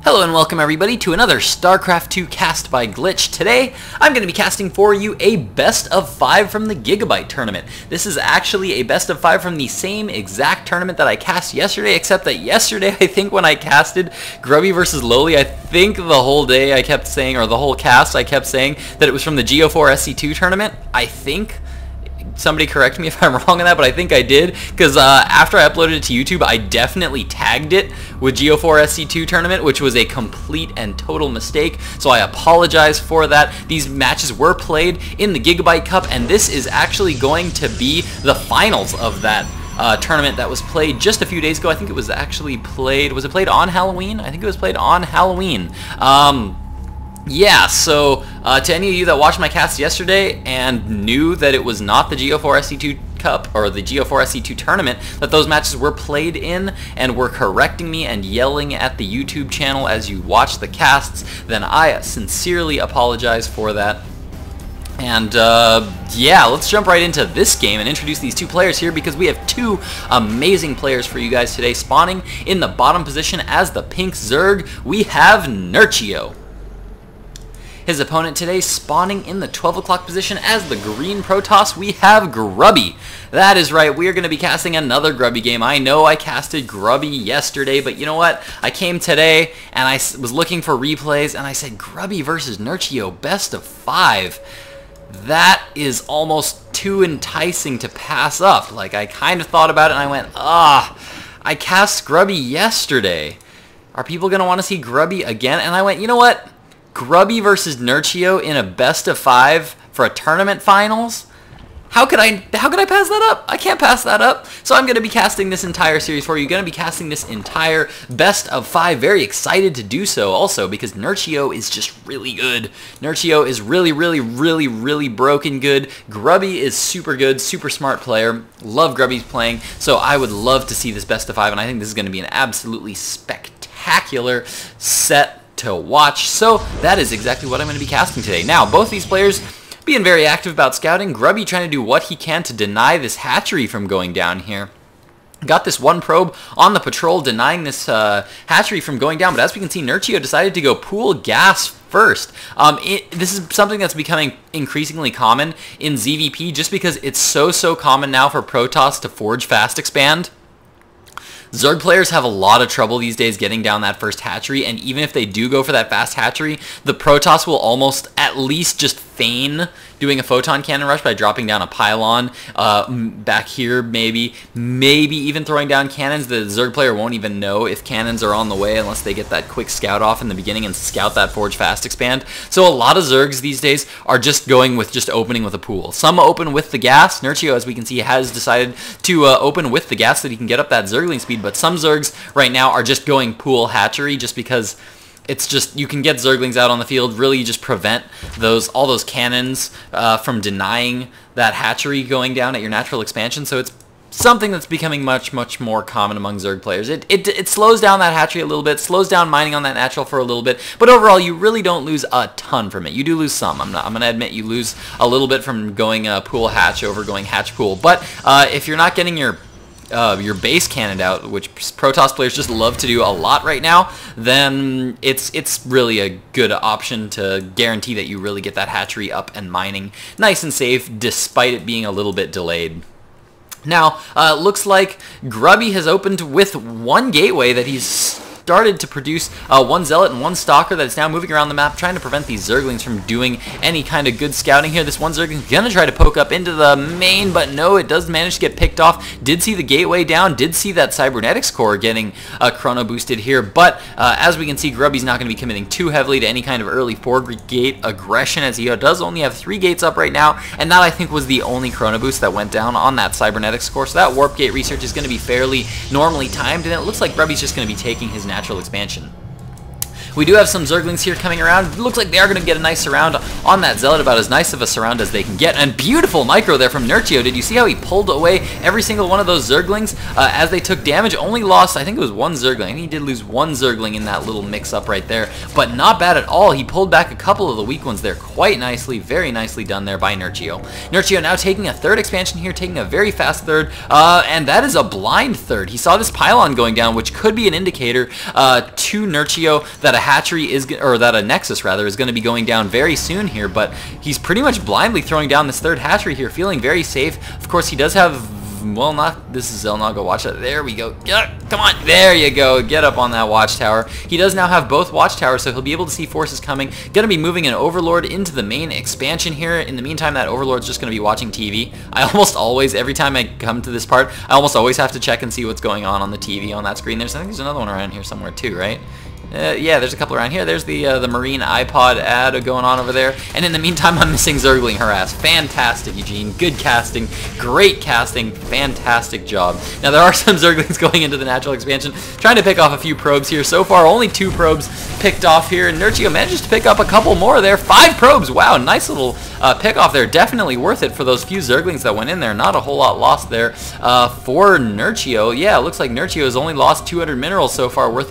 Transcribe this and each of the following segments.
Hello and welcome everybody to another StarCraft 2 cast by Glitch. Today, I'm going to be casting for you a best of 5 from the Gigabyte tournament. This is actually a best of 5 from the same exact tournament that I cast yesterday, except that yesterday, I think when I casted Grubby versus Loli, I think the whole day I kept saying, or the whole cast, I kept saying that it was from the GO4 SC2 tournament. I think. Somebody correct me if I'm wrong on that, but I think I did, because after I uploaded it to YouTube, I definitely tagged it with GO4 SC2 tournament, which was a complete and total mistake, so I apologize for that. These matches were played in the GIGABYTE Cup, and this is actually going to be the finals of that tournament that was played just a few days ago. I think it was actually played, was it played on Halloween? I think it was played on Halloween. Yeah, so to any of you that watched my cast yesterday and knew that it was not the GO4 SC2 Cup or the GO4 SC2 tournament that those matches were played in and were correcting me and yelling at the YouTube channel as you watched the casts, then I sincerely apologize for that. And yeah, let's jump right into this game and introduce these two players here, because we have two amazing players for you guys today. Spawning in the bottom position as the pink Zerg, we have Nerchio. His opponent today, spawning in the 12 o'clock position as the green Protoss, we have Grubby. That is right, we are going to be casting another Grubby game. I know I casted Grubby yesterday, but you know what? I came today and I was looking for replays and I said Grubby versus Nerchio, best of 5. That is almost too enticing to pass up. Like, I kind of thought about it and I went, I cast Grubby yesterday. Are people going to want to see Grubby again? And I went, you know what? Grubby versus Nerchio in a best of 5 for a tournament finals? How could I pass that up? I can't pass that up. So I'm going to be casting this entire series for you. Going to be casting this entire best of 5. Very excited to do so also, because Nerchio is just really good. Nerchio is really broken good. Grubby is super good, super smart player. Love Grubby's playing. So I would love to see this best of 5, and I think this is going to be an absolutely spectacular set to watch. So that is exactly what I'm going to be casting today. Now, both these players being very active about scouting. Grubby trying to do what he can to deny this hatchery from going down here. Got this one probe on the patrol denying this hatchery from going down, but as we can see, Nerchio decided to go pool gas first. This is something that's becoming increasingly common in ZVP, just because it's so common now for Protoss to forge fast expand. Zerg players have a lot of trouble these days getting down that first hatchery, and even if they do go for that fast hatchery, the Protoss will almost at least just feign doing a photon cannon rush by dropping down a pylon back here, maybe even throwing down cannons. The Zerg player won't even know if cannons are on the way unless they get that quick scout off in the beginning and scout that forge fast expand. So a lot of Zergs these days are just going with just opening with a pool. Some open with the gas. Nerchio, as we can see, has decided to open with the gas so that he can get up that Zergling speed, but some Zergs right now are just going pool hatchery just because it's just, you can get Zerglings out on the field, really just prevent all those cannons from denying that hatchery going down at your natural expansion. So it's something that's becoming much more common among Zerg players. It slows down that hatchery a little bit, slows down mining on that natural for a little bit, but overall you really don't lose a ton from it. You do lose some. I'm going to admit you lose a little bit from going pool hatch over going hatch pool, but if you're not getting your base cannon out, which Protoss players just love to do a lot right now, then it's really a good option to guarantee that you really get that hatchery up and mining nice and safe, despite it being a little bit delayed. Now, looks like Grubby has opened with one gateway that he's started to produce one Zealot and one Stalker that is now moving around the map, trying to prevent these Zerglings from doing any kind of good scouting here. This one Zergling is going to try to poke up into the main, but no, it does manage to get picked off. Did see the gateway down, did see that Cybernetics core getting chrono boosted here, but as we can see, Grubby's not going to be committing too heavily to any kind of early 4-gate aggression, as he does only have 3 gates up right now, and that I think was the only chrono boost that went down on that Cybernetics core, so that warp gate research is going to be fairly normally timed, and it looks like Grubby's just going to be taking his natural expansion. We do have some Zerglings here coming around. Looks like they are going to get a nice surround on that Zealot, about as nice of a surround as they can get. And beautiful micro there from Nerchio. Did you see how he pulled away every single one of those Zerglings as they took damage? Only lost, I think it was one Zergling. I think he did lose one Zergling in that little mix-up right there, but not bad at all. He pulled back a couple of the weak ones there quite nicely. Very nicely done there by Nerchio. Nerchio now taking a third expansion here, taking a very fast third, and that is a blind third. He saw this pylon going down, which could be an indicator to Nerchio that a hatchery is, or that a Nexus rather, is going to be going down very soon here, but he's pretty much blindly throwing down this third hatchery here, feeling very safe. Of course, he does have, well, not, this is Zelnaga, watch that, there we go, come on, there you go, get up on that watchtower. He does now have both watchtowers, so he'll be able to see forces coming. Gonna be moving an Overlord into the main expansion here. In the meantime, that Overlord's just gonna be watching TV. I almost always, every time I come to this part, I almost always have to check and see what's going on the TV on that screen. I think there's another one around here somewhere too, right? Yeah, there's a couple around here. There's the Marine iPod ad going on over there. And in the meantime, I'm missing Zergling Harass. Fantastic, Eugene. Good casting. Great casting. Fantastic job. Now, there are some Zerglings going into the natural expansion. Trying to pick off a few probes here. So far, only 2 probes picked off here. And Nerchio manages to pick up a couple more there. 5 probes. Wow, nice little pick off there. Definitely worth it for those few Zerglings that went in there. Not a whole lot lost there for Nerchio. Yeah, it looks like Nerchio has only lost 200 minerals so far worth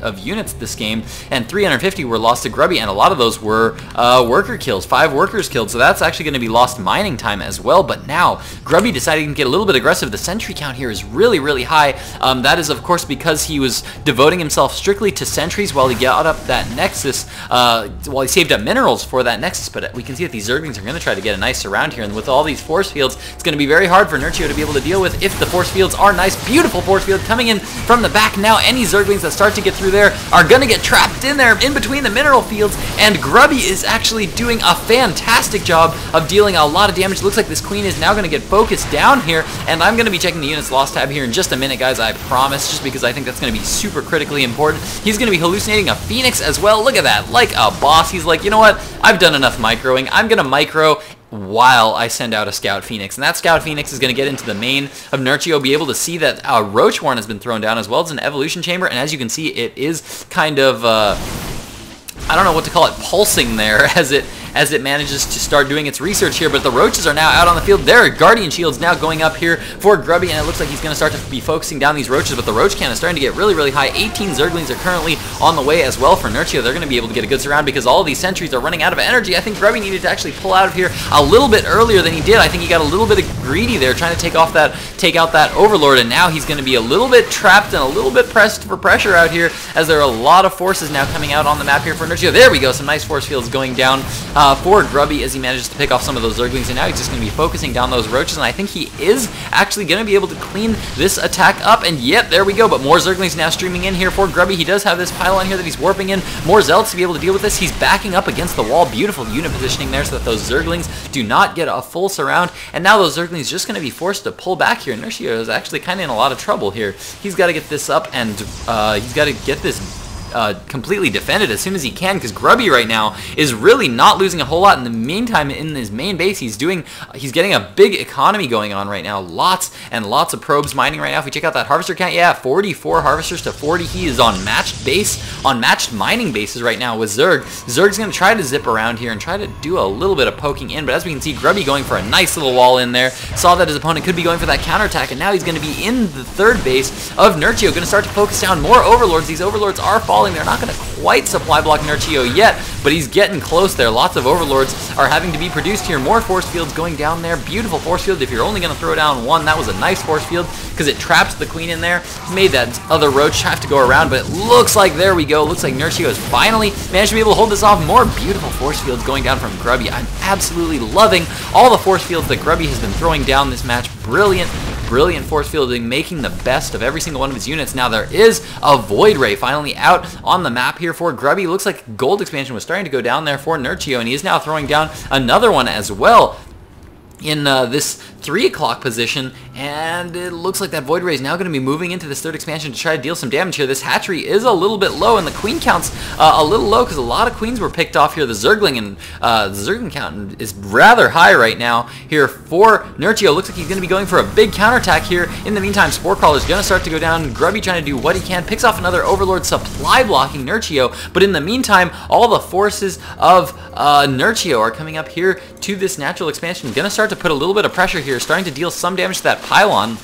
of units this game, and 350 were lost to Grubby, and a lot of those were worker kills, 5 workers killed, so that's actually going to be lost mining time as well. But now Grubby decided to get a little bit aggressive. The sentry count here is really, really high. That is, of course, because he was devoting himself strictly to sentries while he got up that Nexus, while he saved up minerals for that Nexus. But we can see that these Zerglings are going to try to get a nice surround here, and with all these force fields, it's going to be very hard for Nerchio to be able to deal with if the force fields are nice. Beautiful force field coming in from the back. Now any Zerglings that start to get through there are going to get trapped in there in between the mineral fields, and Grubby is actually doing a fantastic job of dealing a lot of damage. Looks like this queen is now going to get focused down here, and I'm going to be checking the units lost tab here in just a minute, guys, I promise, just because I think that's going to be super critically important. He's going to be hallucinating a Phoenix as well. Look at that, like a boss. He's like, you know what, I've done enough microing. I'm going to micro while I send out a Scout Phoenix. And that Scout Phoenix is going to get into the main of Nerchio, be able to see that a Roach Horn has been thrown down as well as an Evolution Chamber, and as you can see, it is kind of, I don't know what to call it, pulsing there as it manages to start doing its research here. But the roaches are now out on the field. There are Guardian Shields now going up here for Grubby, and it looks like he's going to start to be focusing down these roaches, but the roach count is starting to get really, really high. 18 Zerglings are currently on the way as well for Nerchio. They're going to be able to get a good surround because all of these sentries are running out of energy. I think Grubby needed to actually pull out of here a little bit earlier than he did. I think he got a little bit greedy there trying to take out that Overlord, and now he's going to be a little bit trapped and a little bit pressed for pressure out here, as there are a lot of forces now coming out on the map here for Nerchio. There we go, some nice force fields going down for Grubby as he manages to pick off some of those Zerglings, and now he's just going to be focusing down those roaches, and I think he is actually going to be able to clean this attack up, and yep, there we go. But more Zerglings now streaming in here for Grubby. He does have this pylon here that he's warping in. More Zealots to be able to deal with this. He's backing up against the wall. Beautiful unit positioning there so that those Zerglings do not get a full surround, and now those Zerglings just going to be forced to pull back here. Nerchio is actually kind of in a lot of trouble here. He's got to get this up, and he's got to get this completely defended as soon as he can, because Grubby right now is really not losing a whole lot. In the meantime, in his main base, he's getting a big economy going on right now. Lots and lots of probes mining right now. If we check out that harvester count, yeah, 44 harvesters to 40. He is on matched mining bases right now with Zerg. Zerg's going to try to zip around here and try to do a little bit of poking in, but as we can see, Grubby going for a nice little wall in there. Saw that his opponent could be going for that counterattack, and now he's going to be in the third base of Nerchio, going to start to focus down more Overlords. These Overlords are falling. They're not going to quite supply block Nerchio yet, but he's getting close there. Lots of Overlords are having to be produced here. More force fields going down there. Beautiful force field. If you're only going to throw down one, that was a nice force field because it traps the queen in there. Made that other roach have to go around, but it looks like, there we go, looks like Nerchio has finally managed to be able to hold this off. More beautiful force fields going down from Grubby. I'm absolutely loving all the force fields that Grubby has been throwing down this match. Brilliant force fielding, making the best of every single one of his units. Now there is a Void Ray finally out on the map here for Grubby. Looks like gold expansion was starting to go down there for Nerchio, and he is now throwing down another one as well in this 3 o'clock position, And it looks like that Void Ray is now going to be moving into this third expansion to try to deal some damage here. This hatchery is a little bit low, and the queen count's a little low because a lot of queens were picked off here. The Zergling and the Zergling count is rather high right now here for Nerchio. Looks like he's going to be going for a big counterattack here. In the meantime, Spore Crawler is going to start to go down. Grubby trying to do what he can. Picks off another Overlord, supply blocking Nerchio. But in the meantime, all the forces of Nerchio are coming up here to this natural expansion. Going to start to put a little bit of pressure here, starting to deal some damage to that pylon.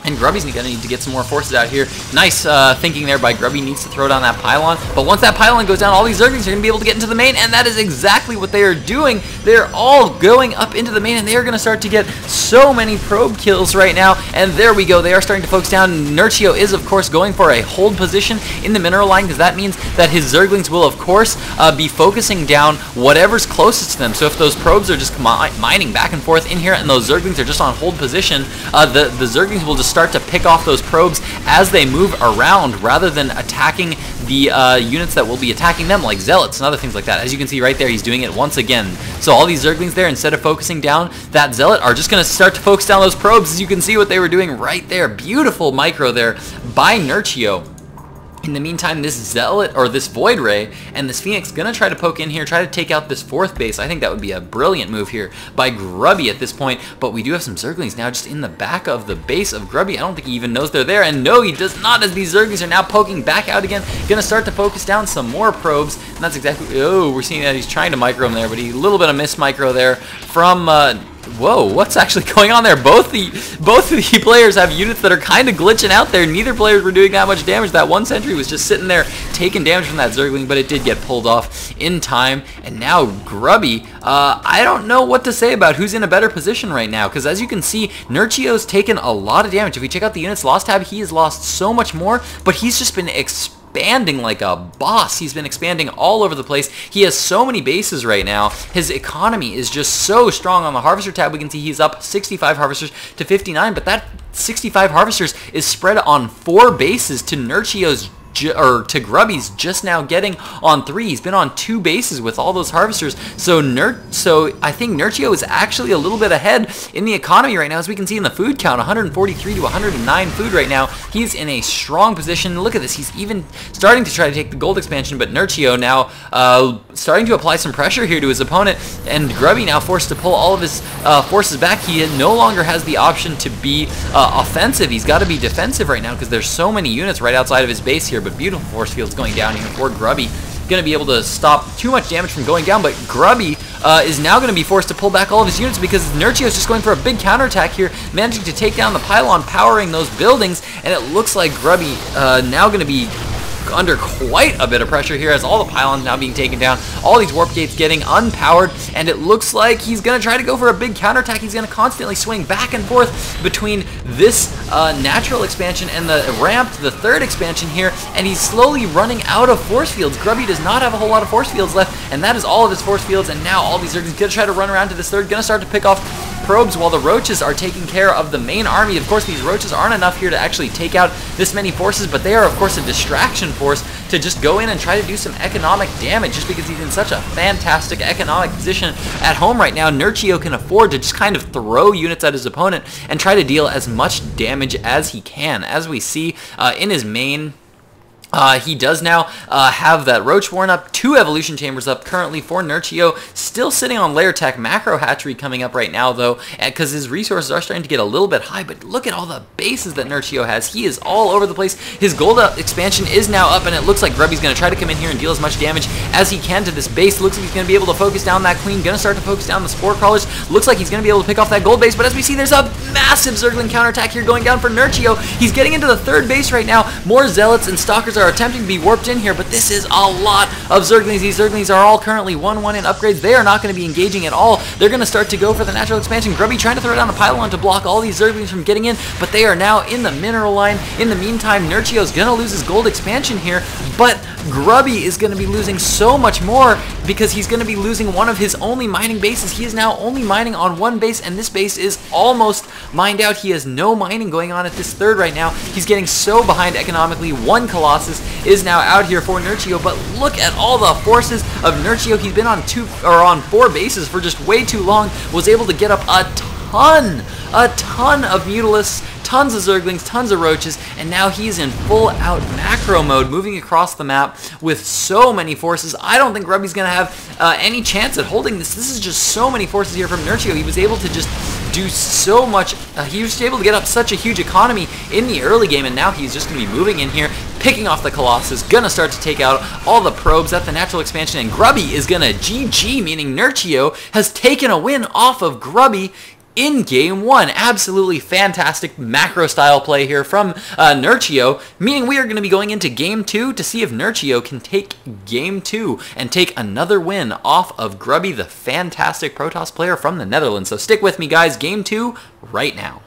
And Grubby's going to need to get some more forces out here. Nice thinking there by Grubby. Needs to throw down that pylon. But once that pylon goes down, all these Zerglings are going to be able to get into the main. And that is exactly what they are doing. They're all going up into the main. And they are going to start to get so many probe kills right now. And there we go. They are starting to focus down. Nerchio is, of course, going for a hold position in the mineral line. Because that means that his Zerglings will, of course, be focusing down whatever's closest to them. So if those probes are just mining back and forth in here. And those Zerglings are just on hold position. The Zerglings will just start to pick off those probes as they move around rather than attacking the units that will be attacking them, like Zealots and other things like that. As you can see right there, he's doing it once again. So all these Zerglings there, instead of focusing down that Zealot, are just going to start to focus down those probes. As you can see what they were doing right there. Beautiful micro there by Nerchio. In the meantime, this Zealot, or this Void Ray, and this Phoenix gonna try to poke in here, try to take out this fourth base. I think that would be a brilliant move here by Grubby at this point, but we do have some Zerglings now just in the back of the base of Grubby. I don't think he even knows they're there, and no, he does not, as these Zerglings are now poking back out again. Gonna start to focus down some more probes, and that's exactly, oh, we're seeing that he's trying to micro him there, but a little bit of miss micro there from, whoa, what's actually going on there? Both the players have units that are kind of glitching out there. Neither players were doing that much damage. That one sentry was just sitting there taking damage from that Zergling, but it did get pulled off in time. And now Grubby, I don't know what to say about who's in a better position right now, because as you can see, Nerchio's taken a lot of damage. If we check out the units lost tab, he has lost so much more, but he's just been expanding like a boss. He's been expanding all over the place. He has so many bases right now. His economy is just so strong. On the Harvester tab, we can see he's up 65 Harvesters to 59, but that 65 Harvesters is spread on 4 bases to Nerchio's to Grubby's just now getting on 3. He's been on 2 bases with all those Harvesters. So I think Nerchio is actually a little bit ahead in the economy right now, as we can see in the food count, 143 to 109 food right now. He's in a strong position. Look at this. He's even starting to try to take the gold expansion, but Nerchio now starting to apply some pressure here to his opponent, and Grubby now forced to pull all of his forces back. He no longer has the option to be offensive. He's got to be defensive right now because there's so many units right outside of his base here. But beautiful force fields going down here for Grubby. Going to be able to stop too much damage from going down, but Grubby is now going to be forced to pull back all of his units because Nerchio is just going for a big counterattack here, managing to take down the pylon, powering those buildings, and it looks like Grubby now going to be under quite a bit of pressure here as all the pylons now being taken down, all these warp gates getting unpowered, and it looks like he's going to try to go for a big counterattack. He's going to constantly swing back and forth between this natural expansion and the ramp to the third expansion here, and he's slowly running out of force fields. Grubby does not have a whole lot of force fields left, and that is all of his force fields, and now all these are going to try to run around to this third, going to start to pick off probes while the roaches are taking care of the main army. Of course, these roaches aren't enough here to actually take out this many forces, but they are, of course, a distraction force to just go in and try to do some economic damage just because he's in such a fantastic economic position at home right now. Nerchio can afford to just kind of throw units at his opponent and try to deal as much damage as he can. As we see in his main, he does now have that Roach Warren up, 2 Evolution Chambers up currently for Nerchio, still sitting on Lair Tech. Macro Hatchery coming up right now though, because his resources are starting to get a little bit high, but look at all the bases that Nerchio has. He is all over the place. His gold expansion is now up, and it looks like Grubby's going to try to come in here and deal as much damage as he can to this base. Looks like he's going to be able to focus down that queen, going to start to focus down the Spore Crawlers. Looks like he's going to be able to pick off that gold base, but as we see, there's a massive Zergling counterattack here going down for Nerchio. He's getting into the third base right now. More Zealots and Stalkers are attempting to be warped in here, but this is a lot of Zerglings. These Zerglings are all currently 1-1 in upgrades. They are not going to be engaging at all. They're going to start to go for the natural expansion. Grubby trying to throw down a pylon to block all these Zerglings from getting in, but they are now in the mineral line. In the meantime, Nerchio's going to lose his gold expansion here, but Grubby is going to be losing so much more because he's going to be losing one of his only mining bases. He is now only mining on 1 base, and this base is almost mined out. He has no mining going on at this third right now. He's getting so behind economically. 1 Colossus is now out here for Nerchio, but look at all the forces of Nerchio. He's been on 4 bases for just way too long, was able to get up a ton of Mutalisks, tons of Zerglings, tons of Roaches, and now he's in full-out macro mode, moving across the map with so many forces. I don't think Grubby's going to have any chance at holding this. This is just so many forces here from Nerchio. He was able to just do so much. He was able to get up such a huge economy in the early game, and now he's just going to be moving in here, picking off the Colossus, gonna start to take out all the probes at the natural expansion, and Grubby is gonna GG, meaning Nerchio has taken a win off of Grubby in Game 1. Absolutely fantastic macro style play here from Nerchio, meaning we are going to be going into Game 2 to see if Nerchio can take Game 2 and take another win off of Grubby, the fantastic Protoss player from the Netherlands. So stick with me, guys. Game 2 right now.